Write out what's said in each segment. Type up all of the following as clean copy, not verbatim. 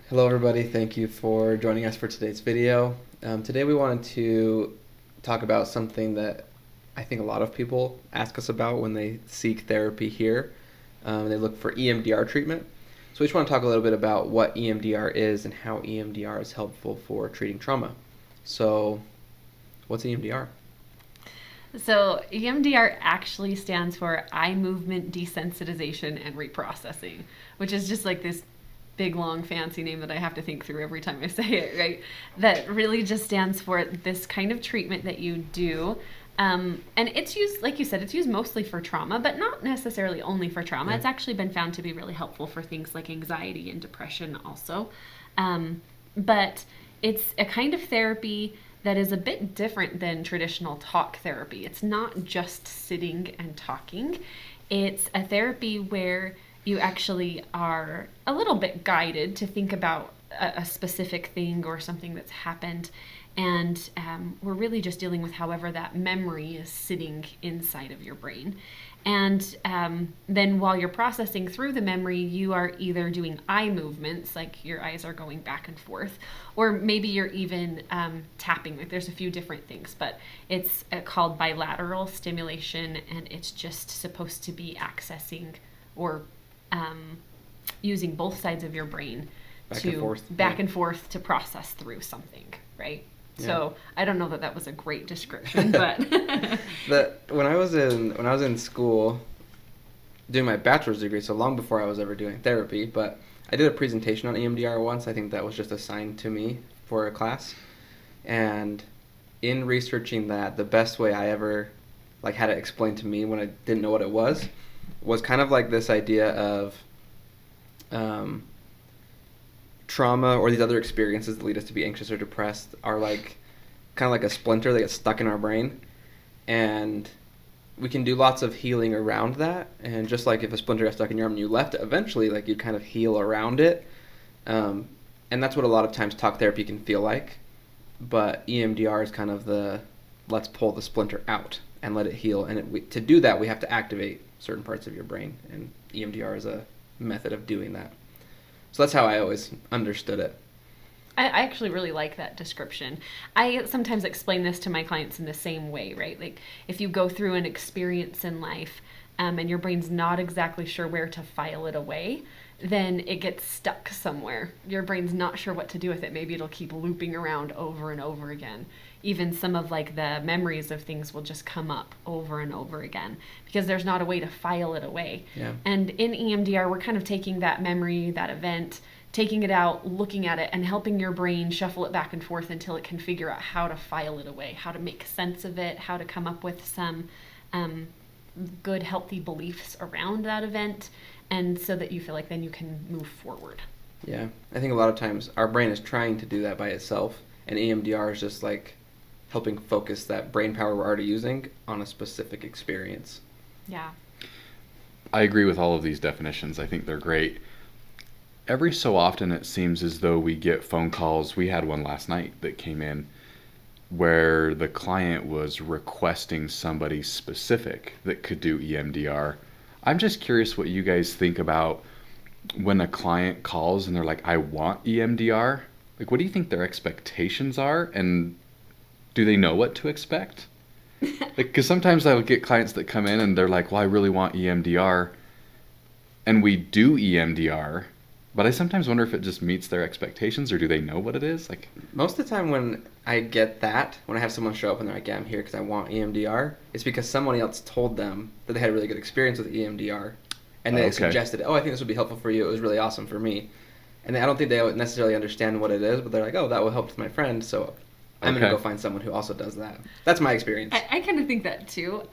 Hello everybody, thank you for joining us for today's video. Today we wanted to talk about something that I think a lot of people ask us about when they seek therapy here. They look for EMDR treatment. So we just want to talk a little bit about what EMDR is and how EMDR is helpful for treating trauma. So what's EMDR? So EMDR actually stands for Eye Movement Desensitization and Reprocessing, which is just like this big, long, fancy name that I have to think through every time I say it, right? That really just stands for this kind of treatment that you do. And it's used, like you said, it's used mostly for trauma, but not necessarily only for trauma. Yeah. It's actually been found to be really helpful for things like anxiety and depression also. But it's a kind of therapy that is a bit different than traditional talk therapy. It's not just sitting and talking. It's a therapy where you actually are a little bit guided to think about a specific thing or something that's happened. And we're really just dealing with however that memory is sitting inside of your brain. And then while you're processing through the memory, you are either doing eye movements, like your eyes are going back and forth, or maybe you're even tapping. Like there's a few different things, but it's called bilateral stimulation, and it's just supposed to be accessing or using both sides of your brain back and forth to process through something, right? Yeah. So I don't know that was a great description, but When I was in school doing my bachelor's degree, so long before I was ever doing therapy, but I did a presentation on EMDR once. I think that was just assigned to me for a class, and in researching that, the best way I ever had it explained to me when I didn't know what it was kind of like this idea of trauma or these other experiences that lead us to be anxious or depressed are like kind of like a splinter that gets stuck in our brain, and we can do lots of healing around that. And just like if a splinter got stuck in your arm and you left it, eventually you kind of heal around it, and that's what a lot of times talk therapy can feel like. But EMDR is kind of the let's pull the splinter out and let it heal, and to do that we have to activate certain parts of your brain, and EMDR is a method of doing that. So that's how I always understood it. I actually really like that description. I sometimes explain this to my clients in the same way, right? Like if you go through an experience in life and your brain's not exactly sure where to file it away, then it gets stuck somewhere. Your brain's not sure what to do with it. Maybe it'll keep looping around over and over again. Even some of the memories of things will just come up over and over again because there's not a way to file it away. Yeah. And in EMDR, we're kind of taking that memory, that event, taking it out, looking at it, and helping your brain shuffle it back and forth until it can figure out how to file it away, how to make sense of it, how to come up with some good, healthy beliefs around that event, and so that you feel like then you can move forward. Yeah, I think a lot of times our brain is trying to do that by itself, and EMDR is just helping focus that brain power we're already using on a specific experience. Yeah. I agree with all of these definitions. I think they're great. Every so often it seems as though we get phone calls. We had one last night that came in where the client was requesting somebody specific that could do EMDR. I'm just curious what you guys think about when a client calls and they're like, I want EMDR. Like, what do you think their expectations are? And do they know what to expect? Because sometimes I'll get clients that come in and they're like, well, I really want EMDR. And we do EMDR, but I sometimes wonder if it just meets their expectations, or do they know what it is? Most of the time when I get that, when I have someone show up and they're like, yeah, I'm here because I want EMDR, it's because someone else told them that they had a really good experience with EMDR, and they suggested, I think this would be helpful for you. It was really awesome for me. And I don't think they necessarily understand what it is, but they're like, that will help with my friend, so I'm going to go find someone who also does that. That's my experience. I kind of think that too.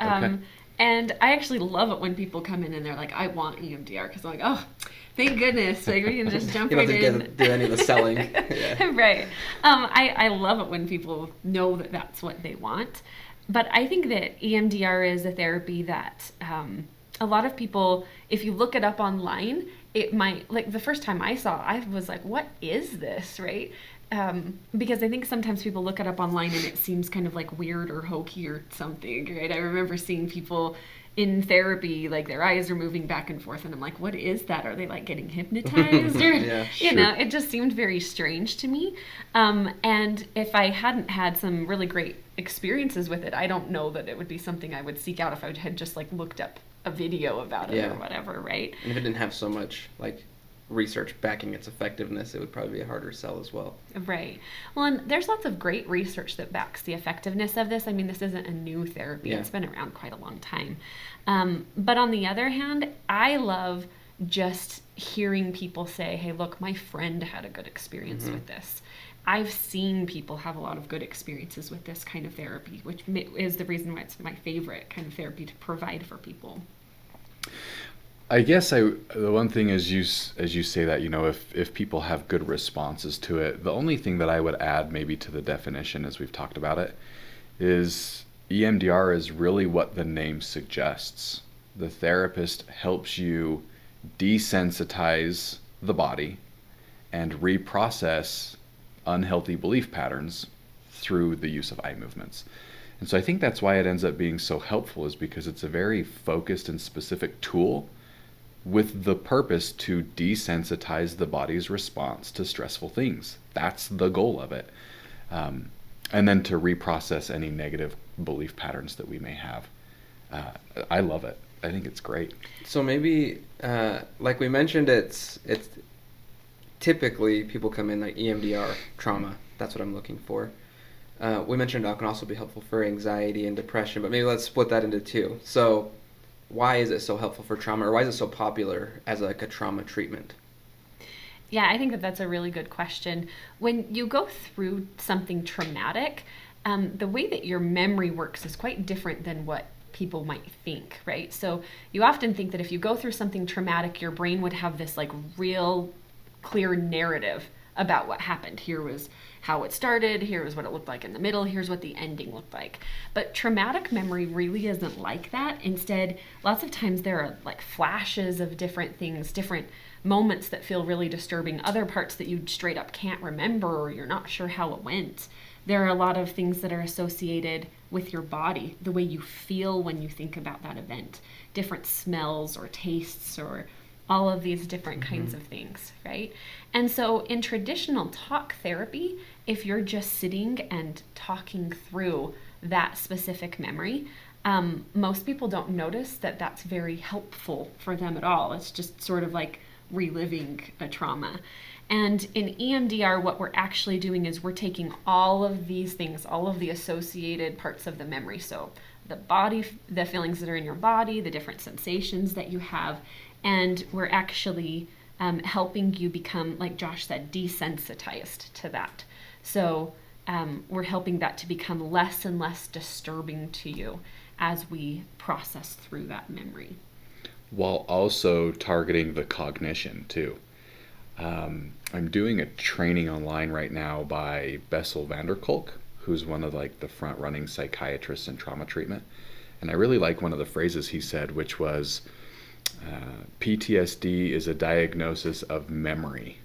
And I actually love it when people come in and they're like, I want EMDR, because I'm like, thank goodness. We can just jump right in. You don't have to do any of the selling. Yeah. Right. I love it when people know that that's what they want. But I think that EMDR is a therapy that a lot of people, if you look it up online, it might, the first time I saw it, I was like, what is this, right? Because I think sometimes people look it up online and it seems kind of weird or hokey or something, right? I remember seeing people in therapy, like their eyes are moving back and forth, and I'm like, what is that? Are they like getting hypnotized? Or, Yeah, you know, it just seemed very strange to me. And if I hadn't had some really great experiences with it, I don't know that it would be something I would seek out if I had just like looked up a video about it or whatever, right? And if it didn't have so much like research backing its effectiveness, it would probably be a harder sell as well. Right. Well, and there's lots of great research that backs the effectiveness of this. I mean, this isn't a new therapy. Yeah. It's been around quite a long time. But on the other hand, I love just hearing people say, hey, look, my friend had a good experience with this. I've seen people have a lot of good experiences with this kind of therapy, which is the reason why it's my favorite kind of therapy to provide for people. I guess the one thing is, as you say that, you know, if people have good responses to it, the only thing that I would add maybe to the definition, as we've talked about it, is EMDR is really what the name suggests. The therapist helps you desensitize the body and reprocess unhealthy belief patterns through the use of eye movements. And so I think that's why it ends up being so helpful, is because it's a very focused and specific tool with the purpose to desensitize the body's response to stressful things. That's the goal of it. And then to reprocess any negative belief patterns that we may have. I love it. I think it's great. So maybe, like we mentioned, it's typically people come in like EMDR, trauma. That's what I'm looking for. We mentioned it can also be helpful for anxiety and depression, but maybe let's split that into two. So why is it so helpful for trauma, or why is it so popular as like a trauma treatment? Yeah, I think that that's a really good question. When you go through something traumatic, the way that your memory works is quite different than what people might think, right? So you often think that if you go through something traumatic, your brain would have this like real clear narrative about what happened. Here was how it started, here was what it looked like in the middle, here's what the ending looked like. But traumatic memory really isn't like that. Instead, lots of times there are like flashes of different things, different moments that feel really disturbing, other parts that you straight up can't remember or you're not sure how it went. There are a lot of things that are associated with your body, the way you feel when you think about that event, different smells or tastes or all of these different kinds of things, right? And so in traditional talk therapy, if you're just sitting and talking through that specific memory, most people don't notice that that's very helpful for them at all. It's just sort of like reliving a trauma. And in EMDR, what we're actually doing is we're taking all of these things, all of the associated parts of the memory. So the body, the feelings that are in your body, the different sensations that you have, and we're actually helping you become, like Josh said, desensitized to that. So we're helping that to become less and less disturbing to you as we process through that memory. While also targeting the cognition too. I'm doing a training online right now by Bessel van der Kolk, who's one of like the front running psychiatrists in trauma treatment. And I really like one of the phrases he said, which was, PTSD is a diagnosis of memory.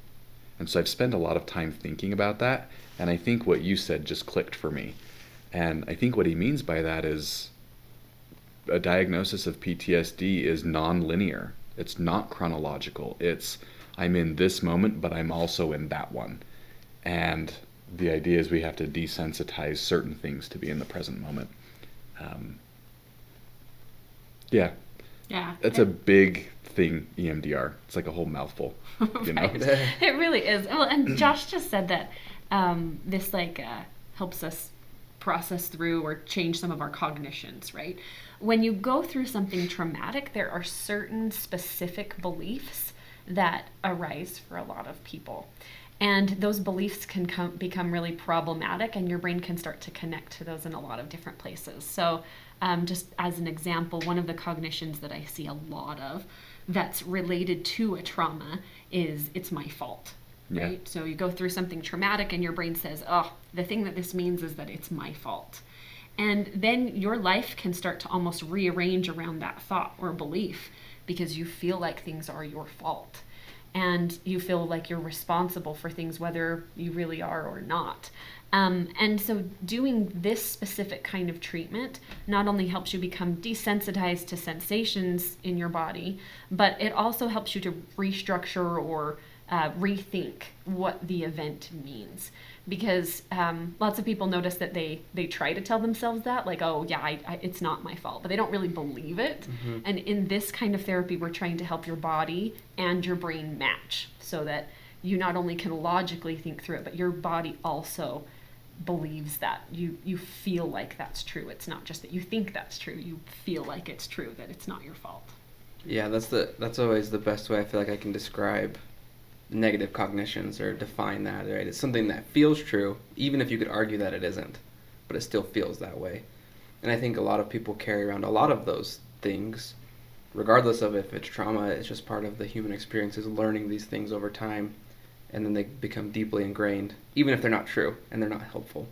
And so I've spent a lot of time thinking about that, and I think what you said just clicked for me. And I think what he means by that is a diagnosis of PTSD is non-linear. It's not chronological. It's I'm in this moment, but I'm also in that one. And the idea is we have to desensitize certain things to be in the present moment. Yeah. That's a big thing, EMDR. It's like a whole mouthful, you know? Right. It really is. Well, and Josh just said that this helps us process through or change some of our cognitions, right? When you go through something traumatic, there are certain specific beliefs that arise for a lot of people. And those beliefs can become really problematic, and your brain can start to connect to those in a lot of different places. So just as an example, one of the cognitions that I see a lot of that's related to a trauma is it's my fault, right? Yeah. So you go through something traumatic and your brain says, oh, the thing that this means is that it's my fault. And then your life can start to almost rearrange around that thought or belief because you feel like things are your fault. and you feel like you're responsible for things, whether you really are or not. And so doing this specific kind of treatment not only helps you become desensitized to sensations in your body, but it also helps you to restructure or rethink what the event means. Because lots of people notice that they try to tell themselves that, like, oh yeah, it's not my fault, but they don't really believe it. And in this kind of therapy, we're trying to help your body and your brain match, so that you not only can logically think through it, but your body also believes that. You feel like that's true. It's not just that you think that's true. You feel like it's true, that it's not your fault. Yeah, that's always the best way I feel like I can describe negative cognitions or define that, right? It's something that feels true, even if you could argue that it isn't, but it still feels that way. And I think a lot of people carry around a lot of those things, regardless of if it's trauma. It's just part of the human experience, is learning these things over time, and then they become deeply ingrained, even if they're not true and they're not helpful.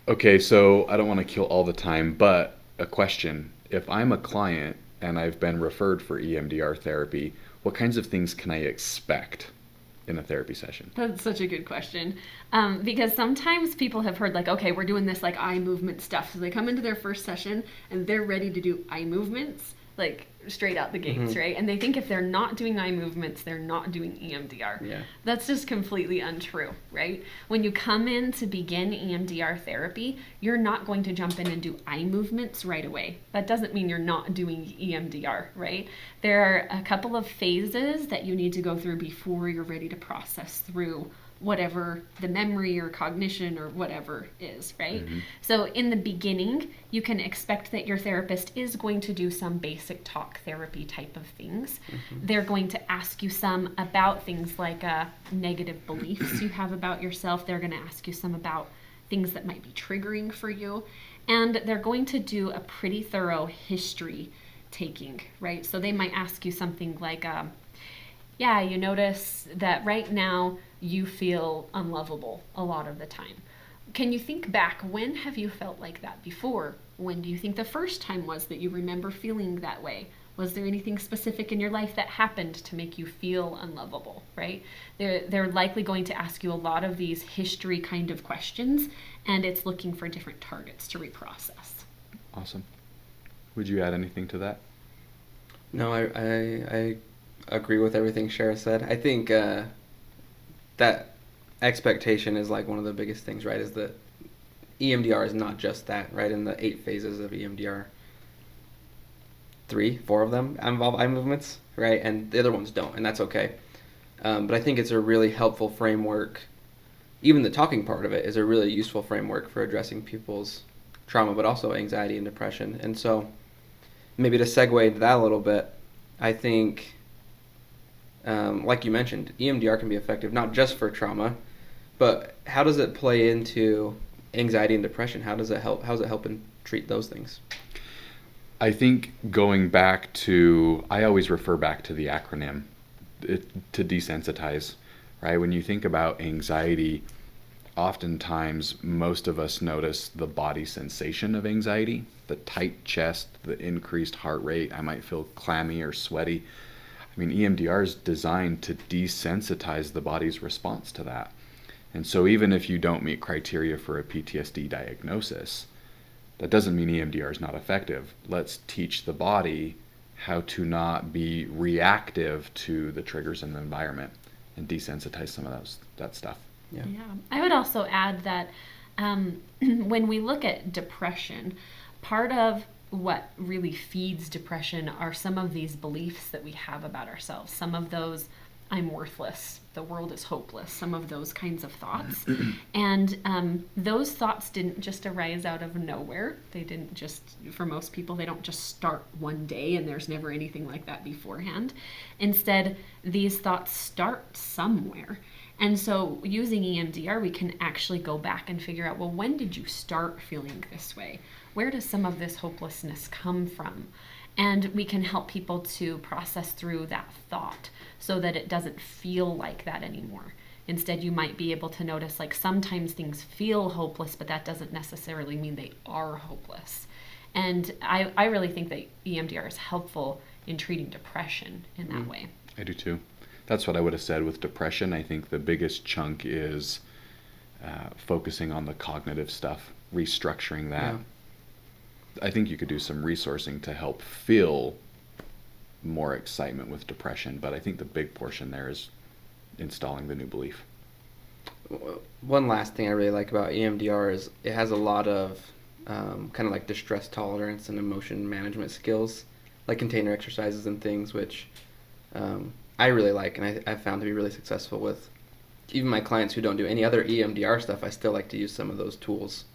Okay, so I don't want to kill all the time, but a question. If I'm a client and I've been referred for EMDR therapy, what kinds of things can I expect in a therapy session? That's such a good question. Because sometimes people have heard, like, okay, we're doing this like eye movement stuff. So they come into their first session and they're ready to do eye movements, like straight out the gates, right? And they think if they're not doing eye movements, they're not doing EMDR. Yeah. That's just completely untrue, right? When you come in to begin EMDR therapy, you're not going to jump in and do eye movements right away. That doesn't mean you're not doing EMDR, right? There are a couple of phases that you need to go through before you're ready to process through whatever the memory or cognition or whatever is, right? So in the beginning, you can expect that your therapist is going to do some basic talk therapy type of things. They're going to ask you some about things like negative beliefs you have about yourself. They're going to ask you some about things that might be triggering for you. And they're going to do a pretty thorough history taking, right? So they might ask you something like, yeah, you notice that right now you feel unlovable a lot of the time. Can you think back, when have you felt like that before? When do you think the first time was that you remember feeling that way? Was there anything specific in your life that happened to make you feel unlovable, right? They're likely going to ask you a lot of these history kind of questions, and it's looking for different targets to reprocess. Awesome. Would you add anything to that? No, I agree with everything Shara said. I think that expectation is like one of the biggest things, right? Is that EMDR is not just that, right? In the 8 phases of EMDR, 4 of them involve eye movements, right? And the other ones don't, and that's okay. But I think it's a really helpful framework. Even the talking part of it is a really useful framework for addressing people's trauma, but also anxiety and depression. And so maybe to segue into that a little bit, I think, like you mentioned, EMDR can be effective not just for trauma, but how does it play into anxiety and depression? How does it help? How does it help and treat those things? I think going back to, I always refer back to the acronym, to desensitize, right? When you think about anxiety, oftentimes most of us notice the body sensation of anxiety, the tight chest, the increased heart rate. I might feel clammy or sweaty. I mean, EMDR is designed to desensitize the body's response to that. And so even if you don't meet criteria for a PTSD diagnosis, that doesn't mean EMDR is not effective. Let's teach the body how to not be reactive to the triggers in the environment and desensitize some of that stuff. Yeah. I would also add that when we look at depression, part of what really feeds depression are some of these beliefs that we have about ourselves. Some of those, I'm worthless, the world is hopeless, some of those kinds of thoughts. And those thoughts didn't just arise out of nowhere. They didn't just, for most people, they don't just start one day and there's never anything like that beforehand. Instead, these thoughts start somewhere. And so using EMDR, we can actually go back and figure out, well, when did you start feeling this way? Where does some of this hopelessness come from? And we can help people to process through that thought so that it doesn't feel like that anymore. Instead, you might be able to notice, like, sometimes things feel hopeless, but that doesn't necessarily mean they are hopeless. And I really think that EMDR is helpful in treating depression in that way. I do too. That's what I would have said with depression. I think the biggest chunk is focusing on the cognitive stuff, restructuring that. Yeah. I think you could do some resourcing to help feel more excitement with depression, but I think the big portion there is installing the new belief. One last thing I really like about EMDR is it has a lot of kind of like distress tolerance and emotion management skills, like container exercises and things, which I really like, and I've found to be really successful with. Even my clients who don't do any other EMDR stuff, I still like to use some of those tools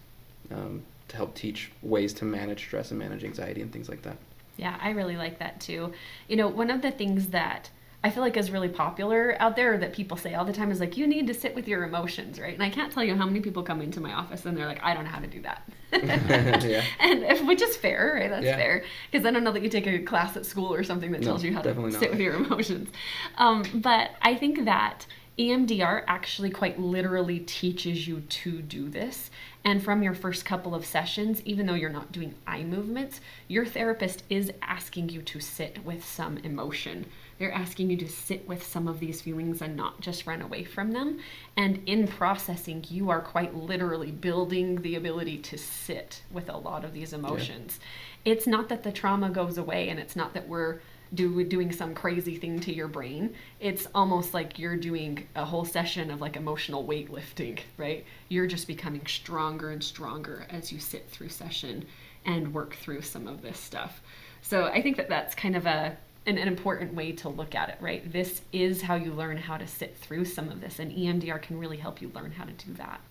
to help teach ways to manage stress and manage anxiety and things like that. Yeah, I really like that too. One of the things that I feel like is really popular out there that people say all the time is like, you need to sit with your emotions, right? And I can't tell you how many people come into my office and they're like, I don't know how to do that. Yeah. And which is fair, right? That's Yeah. fair. Because I don't know that you take a class at school or something that tells you how to sit with your emotions. But I think that EMDR actually quite literally teaches you to do this. And from your first couple of sessions, even though you're not doing eye movements, your therapist is asking you to sit with some emotion. They're asking you to sit with some of these feelings and not just run away from them. And in processing, you are quite literally building the ability to sit with a lot of these emotions. Yeah. It's not that the trauma goes away, and it's not that we're doing some crazy thing to your brain. It's almost like you're doing a whole session of like emotional weightlifting, right? You're just becoming stronger and stronger as you sit through session and work through some of this stuff. So I think that that's kind of an important way to look at it, right? This is how you learn how to sit through some of this, and EMDR can really help you learn how to do that.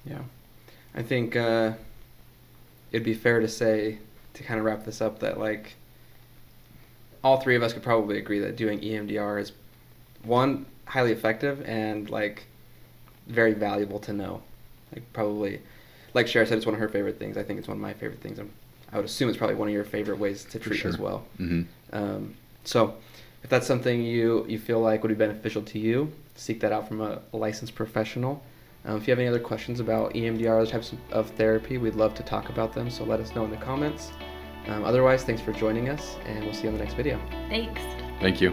Yeah. I think it'd be fair to say, to kind of wrap this up, that like all three of us could probably agree that doing EMDR is, one, highly effective and like very valuable to know. Like probably, like Shara said, it's one of her favorite things. I think it's one of my favorite things. I would assume it's probably one of your favorite ways to treat as well. Mm-hmm. So if that's something you feel like would be beneficial to you, seek that out from a licensed professional. If you have any other questions about EMDR or other types of therapy, we'd love to talk about them, so let us know in the comments. Otherwise, thanks for joining us, and we'll see you on the next video. Thanks. Thank you.